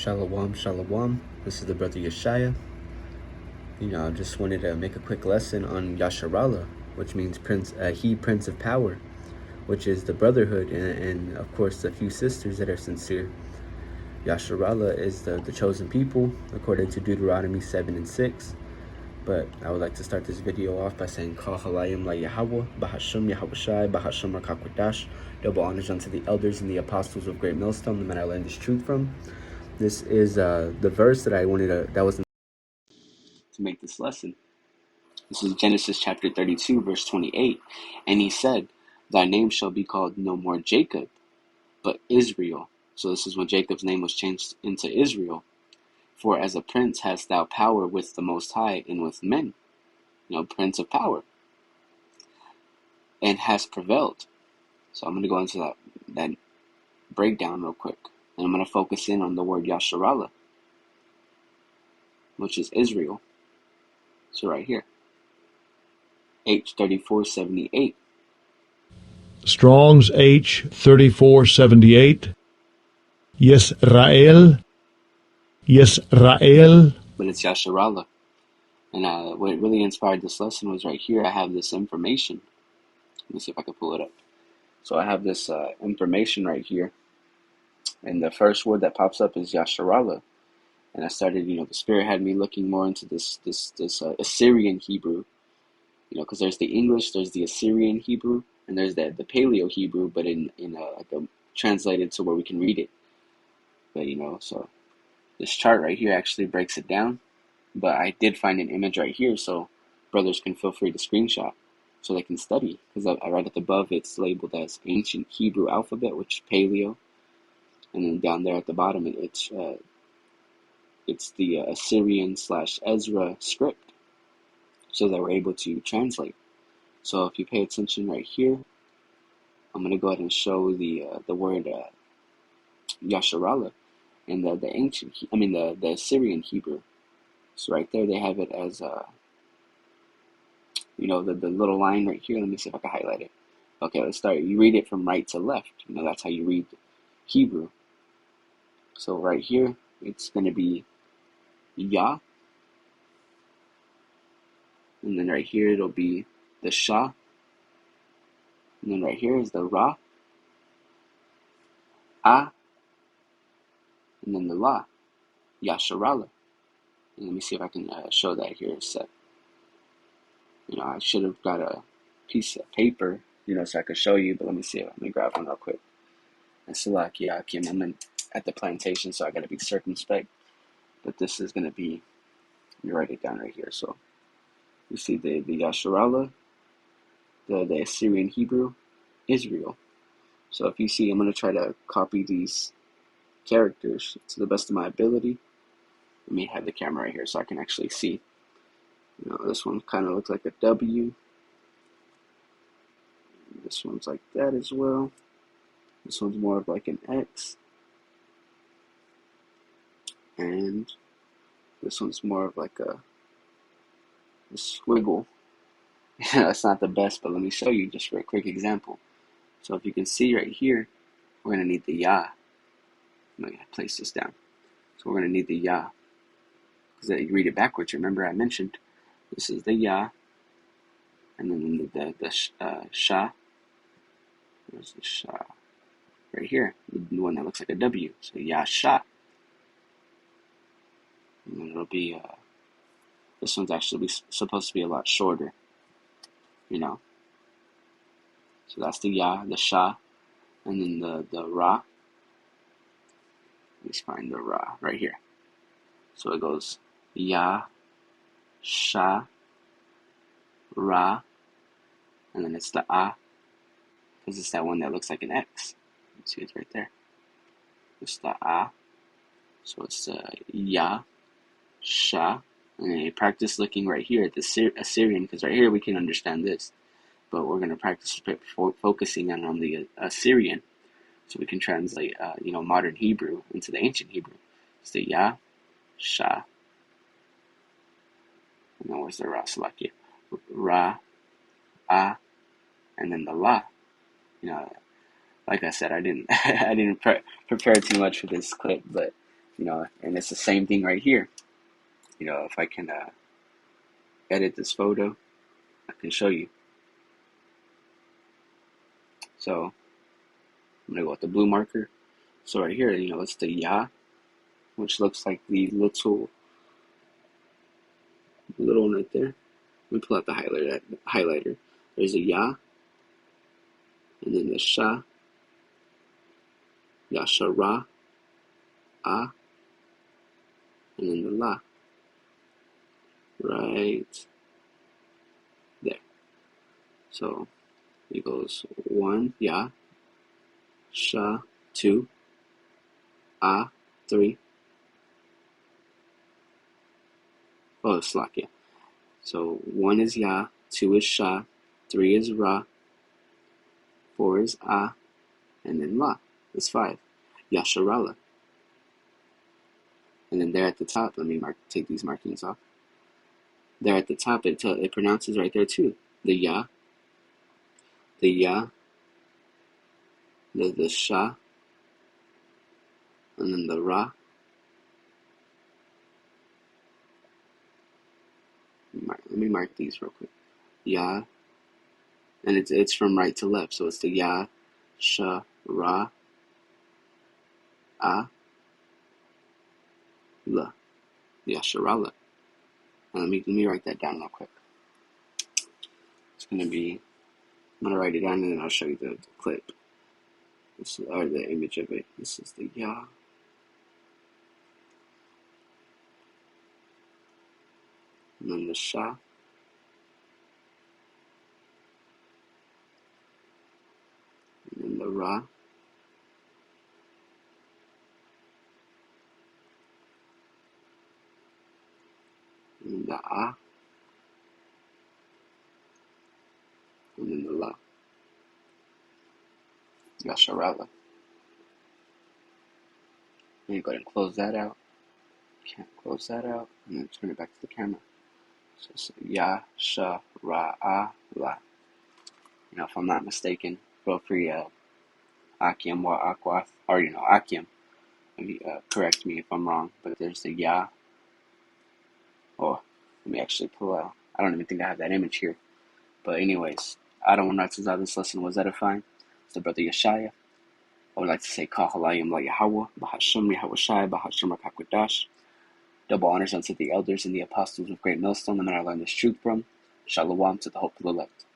Shalawam, shalawam. This is the brother Yeshaya. I just wanted to make a quick lesson on Yasharahla, which means Prince of Power, which is the brotherhood, and of course the few sisters that are sincere. Yasharahla is the chosen people, according to Deuteronomy 7 and 6. But I would like to start this video off by saying, HALALYAM la Yahawah, BAHASHAM, Yahawashi, BAHASHam Qadash. Double honors unto the elders and the apostles of Great Millstone, the man I learned this truth from. This is the verse that I wanted to make this lesson. This is Genesis chapter 32, verse 28. And he said, "Thy name shall be called no more Jacob, but Israel." So this is when Jacob's name was changed into Israel. "For as a prince hast thou power with the Most High and with men." Prince of power. "And hast prevailed." So I'm going to go into that breakdown real quick. And I'm going to focus in on the word Yasharahla, which is Israel. So right here, H3478. Strong's H3478. Yisrael. But it's Yasharahla. And what really inspired this lesson was right here. I have this information. Let me see if I can pull it up. So I have this information right here. And the first word that pops up is Yasharahla. And I started, the Spirit had me looking more into this Assyrian Hebrew. Because there's the English, there's the Assyrian Hebrew, and there's the Paleo Hebrew, but in translated to where we can read it. But so this chart right here actually breaks it down. But I did find an image right here, so brothers can feel free to screenshot so they can study. Because I right at the above, it's labeled as Ancient Hebrew Alphabet, which is Paleo, and then down there at the bottom, it's the Assyrian/Ezra script. So that we're able to translate. So if you pay attention right here, I'm going to go ahead and show the word Yasharahla and the Assyrian Hebrew. So right there they have it as the little line right here. Let me see if I can highlight it. Okay, let's start. You read it from right to left. That's how you read Hebrew. So right here, it's going to be Yah. And then right here, it'll be the Shah. And then right here is the Ra. Ah. And then the La. Yasharahla. And let me see if I can show that here set. I should have got a piece of paper, so I could show you, but let me see. Let me grab one real quick. And Salakia, I'm at the plantation, so I got to be circumspect. But this is going to be, let me write it down right here. So you see the Yasharahla, the Assyrian Hebrew, Israel. So if you see, I'm going to try to copy these characters to the best of my ability. Let me have the camera right here so I can actually see. This one kind of looks like a W. This one's like that as well. This one's more of like an X. And this one's more of like a squiggle. It's not the best, but let me show you just for a quick example. So if you can see right here, we're going to need the Yah. I'm going to place this down. So we're going to need the Yah. Because you read it backwards. Remember I mentioned this is the Yah. And then the Shah. There's the Shah. Right here. The one that looks like a W. So Yasha. And then it'll be, this one's actually supposed to be a lot shorter. So that's the Yah, the Shah. And then the Ra. Let's find the Ra right here. So it goes Yah, Shah, Ra, and then it's the Ah, because it's that one that looks like an X. You can see it right there. It's the Ah. So it's Yah, Shah. And then you practice looking right here at the Assyrian, because right here we can understand this. But we're going to practice focusing on the Assyrian. So we can translate, modern Hebrew into the ancient Hebrew. It's the Yah, Shah. And then where's the Ra? Salakia. Ra, Ah, and then the La. Like I said, I didn't prepare too much for this clip, but and it's the same thing right here. If I can edit this photo, I can show you. So I'm gonna go with the blue marker. So right here, it's the Yah, which looks like the little one right there. Let me pull out the highlighter. There's a Yah, and then the Shah, Yasharahla, and then the La, right there. So it goes 1, Yah, Shah, 2, 3. Oh, Slack, yeah. So 1 is Yah, 2 is Shah, 3 is Ra, 4 is and then La. That's 5. Yasharahla. And then there at the top, let me take these markings off. There at the top, it pronounces right there too. The Yah, the Shah, and then the Ra. Let me mark these real quick. Yah, and it's from right to left, so it's the Yah, Shah, Ra, La, Yasharahla. Let me write that down real quick. I'm gonna write it down and then I'll show you the clip. Or the image of it. This is the Yah. And then the Shah. And then the Ra. And then the and then the La. Yasharahla. Let me go ahead and close that out. Can't close that out. And then turn it back to the camera. So it's Yasharahla. If I'm not mistaken, feel free Akim wa Akwath, or Akim. Correct me if I'm wrong, but there's the Yah. Oh, let me actually pull out. I don't even think I have that image here. But anyways, I don't want to this lesson was edifying. It's the brother Yeshaya. I would like to say HALALYAM la Yahawah, BAHASHAM, Yahawashi, BAHASHAM, Qadash. Double honors unto the elders and the apostles of Great Millstone, the men I learned this truth from. SHALAWAM to the hope of the elect.